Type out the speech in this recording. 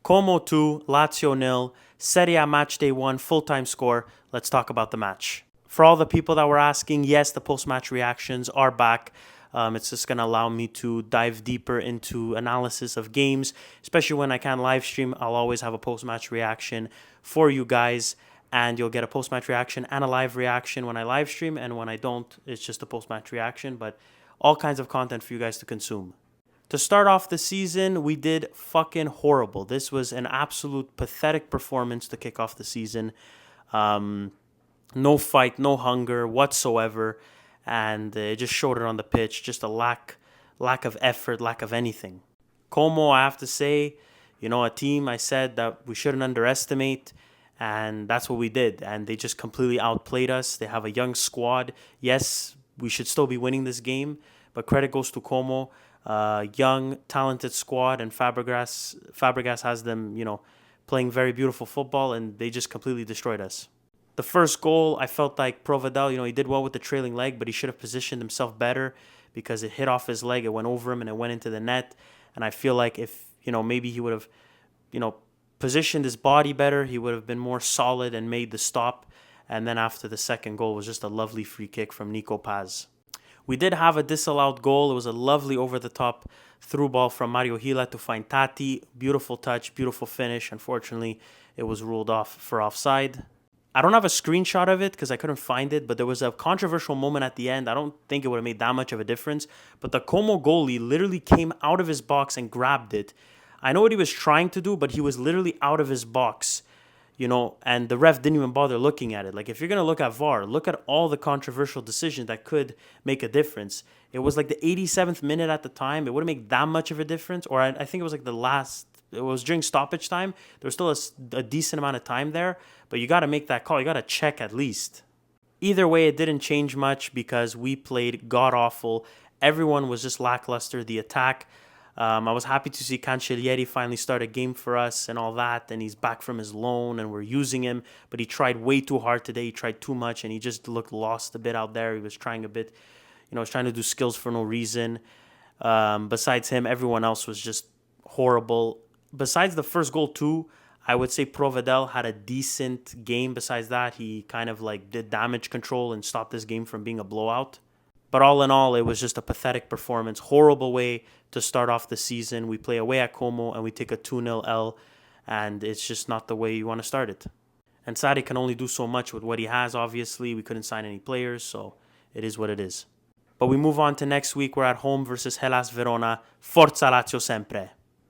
Como 2, Lazio nil, Serie A match day 1, full-time score. Let's talk about the match. For all the people that were asking, yes, the post-match reactions are back. It's just going to allow me to dive deeper into analysis of games, especially when I can't live stream. I'll always have a post-match reaction for you guys, and you'll get a post-match reaction and a live reaction when I live stream, and when I don't, it's just a post-match reaction, but all kinds of content for you guys to consume. To start off the season, we did fucking horrible. This was an absolute pathetic performance to kick off the season. No fight, no hunger whatsoever, and it just showed it on the pitch. Just a lack of effort, lack of anything. Como, I have to say, a team I said that we shouldn't underestimate, and that's what we did. And they just completely outplayed us. They have a young squad. Yes, we should still be winning this game, but credit goes to Como. Young, talented squad, and Fabregas has them, playing very beautiful football, and they just completely destroyed us. The first goal, I felt like Provedel, he did well with the trailing leg, but he should have positioned himself better because it hit off his leg, it went over him, and it went into the net. And I feel like if, maybe he would have, positioned his body better, he would have been more solid and made the stop. And then after the second goal was just a lovely free kick from Nico Paz. We did have a disallowed goal. It was a lovely over-the-top through ball from Mario Gila to find Tati. Beautiful touch, beautiful finish. Unfortunately, it was ruled off for offside. I don't have a screenshot of it because I couldn't find it, but there was a controversial moment at the end. I don't think it would have made that much of a difference, but the Como goalie literally came out of his box and grabbed it. I know what he was trying to do, but he was literally out of his box. And the ref didn't even bother looking at it. Like, if you're going to look at VAR, look at all the controversial decisions that could make a difference. It was like the 87th minute at the time. It wouldn't make that much of a difference. Or I think it was like it was during stoppage time. There was still a decent amount of time there. But you got to make that call. You got to check at least. Either way, it didn't change much because we played god-awful. Everyone was just lackluster. The attack... I was happy to see Cancellieri finally start a game for us and all that, and he's back from his loan and we're using him, but he tried way too hard today. He tried too much and he just looked lost a bit out there. He was trying a bit, was trying to do skills for no reason. Besides him, everyone else was just horrible. Besides the first goal too, I would say Provedel had a decent game. Besides that, he kind of did damage control and stopped this game from being a blowout. But all in all, it was just a pathetic performance. Horrible way to start off the season. We play away at Como and we take a 2-0 L. And it's just not the way you want to start it. And Sarri can only do so much with what he has, obviously. We couldn't sign any players, so it is what it is. But we move on to next week. We're at home versus Hellas Verona. Forza Lazio sempre.